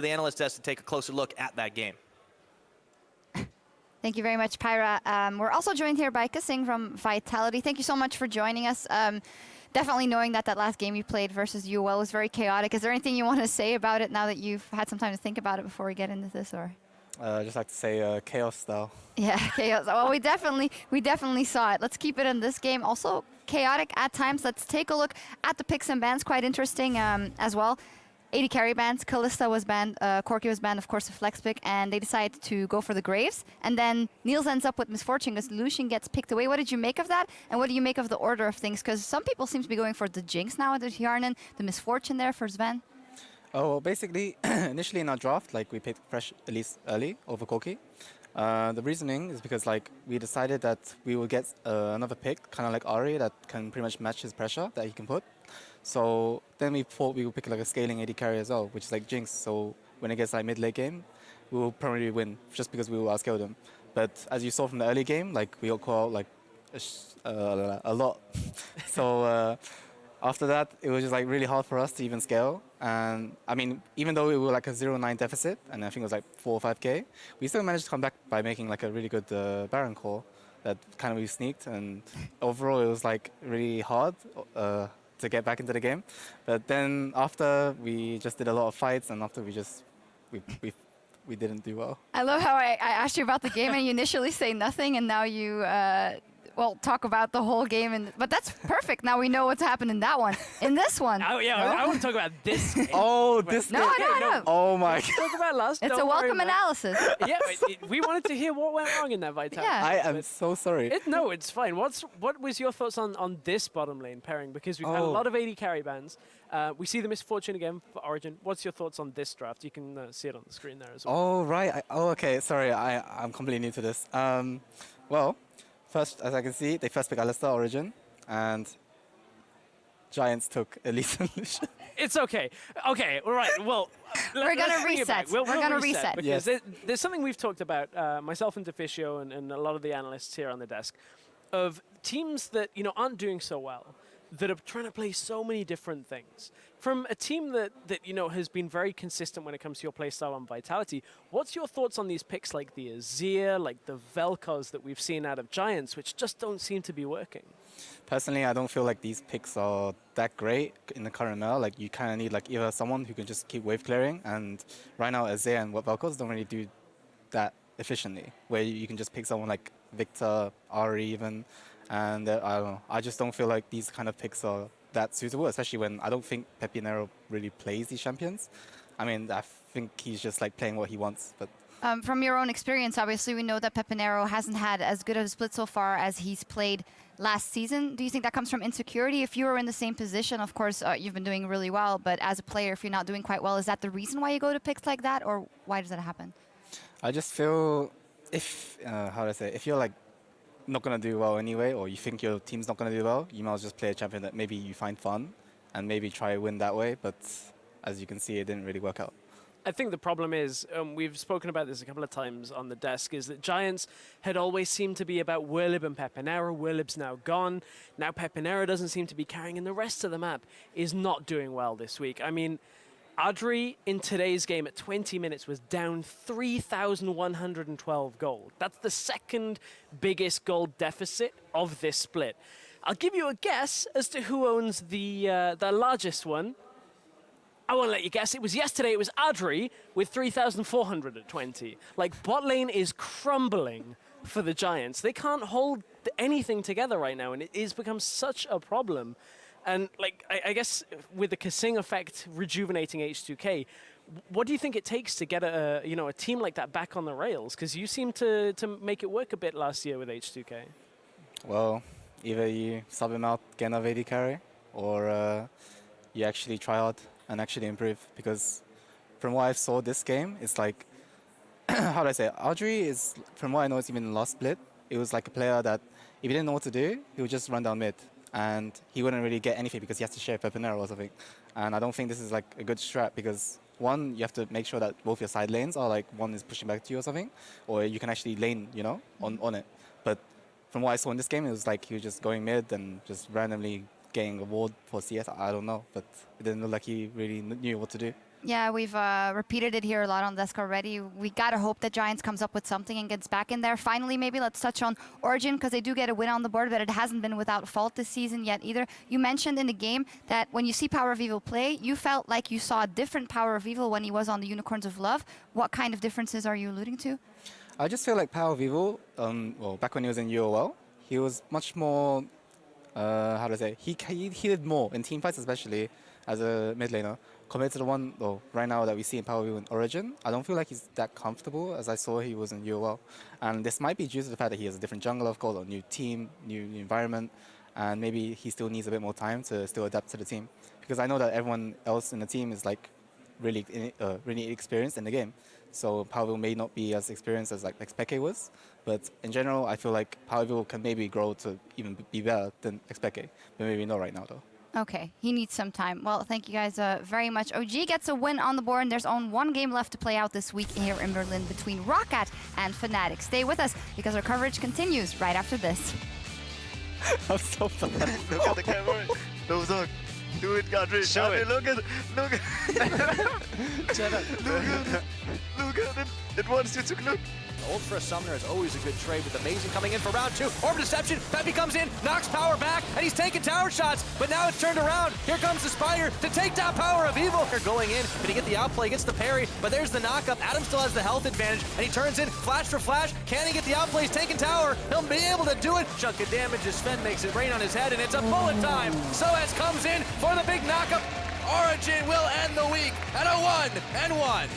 the analyst desk to take a closer look at that game. Thank you very much, Pyra. We're also joined here by KaSing from Vitality. Thank you so much for joining us. Definitely knowing that that last game you played versus UOL was very chaotic. Is there anything you want to say about it now that you've had some time to think about it before we get into this? Or just like to say chaos style. Yeah, chaos. Well, we definitely saw it. Let's keep it in this game. Also chaotic at times. Let's take a look at the picks and bans. Quite interesting as well. 80 carry bans. Kalista was banned. Corki was banned, of course, the flex pick, and they decided to go for the Graves. And then Niels ends up with Misfortune because Lucian gets picked away. What did you make of that? And what do you make of the order of things? Because some people seem to be going for the Jinx now with the Hjarnan, the Misfortune there for Sven. Oh, well, basically, initially in our draft, like we picked Fresh at least early over Corki. The reasoning is because like we decided that we will get another pick, kind of like Ari, that can pretty much match his pressure that he can put. So then we thought we would pick like a scaling AD carry as well, which is like Jinx. So when it gets like mid-late game, we will probably win just because we will outscale them. But as you saw from the early game, like we got caught like a lot. So after that, it was just like really hard for us to even scale. And I mean, even though we were like a 0-9 deficit, and I think it was like 4 or 5k, we still managed to come back by making like a really good Baron core that kind of we sneaked. And overall, it was like really hard to get back into the game. But then after, we just did a lot of fights, and after we didn't do well. I love how I asked you about the game and you initially say nothing, and now you well, talk about the whole game. But that's perfect. Now we know what's happened in that one. In this one. Oh, yeah, no? I want to talk about this game. Oh, this no, game. No. Oh, my God. Talk about last. It's a welcome analysis. Yeah, we wanted to hear what went wrong in that Vitality. Yeah. I am so sorry. No, it's fine. What was your thoughts on this bottom lane pairing? Because we've had a lot of 80 carry bans. We see the Misfortune again for Origen. What's your thoughts on this draft? You can see it on the screen there as well. Oh, right. Okay. Sorry, I'm completely new to this. Well, first, as I can see, they first picked Alistar, Origen, and Giants took Elise and Lucian. It's okay. Okay, all right. Well, we're going to reset. We're going to reset. Because there's something we've talked about, myself and Deficio and a lot of the analysts here on the desk, of teams that aren't doing so well, that are trying to play so many different things. From a team that has been very consistent when it comes to your playstyle on Vitality, what's your thoughts on these picks like the Azir, like the Vel'Koz that we've seen out of Giants, which just don't seem to be working? Personally, I don't feel like these picks are that great in the current meta. Like, you kind of need like either someone who can just keep wave clearing, and right now Azir and Vel'Koz don't really do that efficiently, where you can just pick someone like Victor, Ari even, and I don't know. I just don't feel like these kind of picks are that suitable, especially when I don't think Pepinero really plays these champions. I mean, I think he's just like playing what he wants. But from your own experience, obviously, we know that Pepinero hasn't had as good of a split so far as he's played last season. Do you think that comes from insecurity? If you were in the same position, of course, you've been doing really well, but as a player, if you're not doing quite well, is that the reason why you go to picks like that, or why does that happen? I just feel if, how do I say, if you're like not going to do well anyway, or you think your team's not going to do well, you might as well just play a champion that maybe you find fun and maybe try to win that way. But as you can see, it didn't really work out. I think the problem is, we've spoken about this a couple of times on the desk, is that Giants had always seemed to be about Wirlib and Pepinero. Wirlib's now gone. Now Pepinero doesn't seem to be carrying, and the rest of the map is not doing well this week. I mean, Adri in today's game at 20 minutes was down 3,112 gold. That's the second biggest gold deficit of this split. I'll give you a guess as to who owns the largest one. I won't let you guess. It was yesterday. It was Adri with 3,420. Like, bot lane is crumbling for the Giants. They can't hold anything together right now, and it has become such a problem. And like, I guess with the KaSing effect rejuvenating H2K, what do you think it takes to get a team like that back on the rails? Because you seem to make it work a bit last year with H2K. Well, either you sub him out, get another AD carry, or you actually try hard and actually improve. Because from what I saw this game, it's like, how do I say it? Audrey is, from what I know, it's even in the last split, it was like a player that if he didn't know what to do, he would just run down mid. And he wouldn't really get anything because he has to share Pepinero or something. And I don't think this is like a good strat because, one, you have to make sure that both your side lanes are like, one is pushing back to you or something, or you can actually lane, on it. But from what I saw in this game, it was like he was just going mid and just randomly getting a ward for CS. I don't know, but it didn't look like he really knew what to do. Yeah, we've repeated it here a lot on Desk already. We gotta hope that Giants comes up with something and gets back in there. Finally, maybe let's touch on Origen, because they do get a win on the board, but it hasn't been without fault this season yet either. You mentioned in the game that when you see Power of Evil play, you felt like you saw a different Power of Evil when he was on the Unicorns of Love. What kind of differences are you alluding to? I just feel like Power of Evil, well, back when he was in UOL, he was much more, how do I say, he did more in team fights, especially as a mid laner, compared to the one right now that we see in Power of Evil in Origin. I don't feel like he's that comfortable as I saw he was in UOL. And this might be due to the fact that he has a different jungle, of course, a new team, new environment, and maybe he still needs a bit more time to still adapt to the team. Because I know that everyone else in the team is like really experienced in the game. So Power of Evil may not be as experienced as like Speke was, but in general, I feel like Power of Evil can maybe grow to even be better than Speke, but maybe not right now though. Okay, he needs some time. Well, thank you guys very much. OG gets a win on the board, and there's only one game left to play out this week here in Berlin between Roccat and Fnatic. Stay with us, because our coverage continues right after this. I'm so bad. Look at the camera. No, Zog. Do it, Gadri. Show it. Look at it. Look at it. It wants you to look. Ult for a summoner is always a good trade, with Amazing coming in for round 2. Orb Deception, Peppy comes in, knocks Power back, and he's taking tower shots, but now it's turned around. Here comes the Spider to take down Power of Evil. They're going in, but he gets the outplay, gets the parry, but there's the knockup. Adam still has the health advantage, and he turns in, flash for flash. Can he get the outplay? He's taking tower. He'll be able to do it. Chunk of damage as Sven makes it rain on his head, and it's a bullet time. Soaz comes in for the big knockup. Origen will end the week at a 1-1.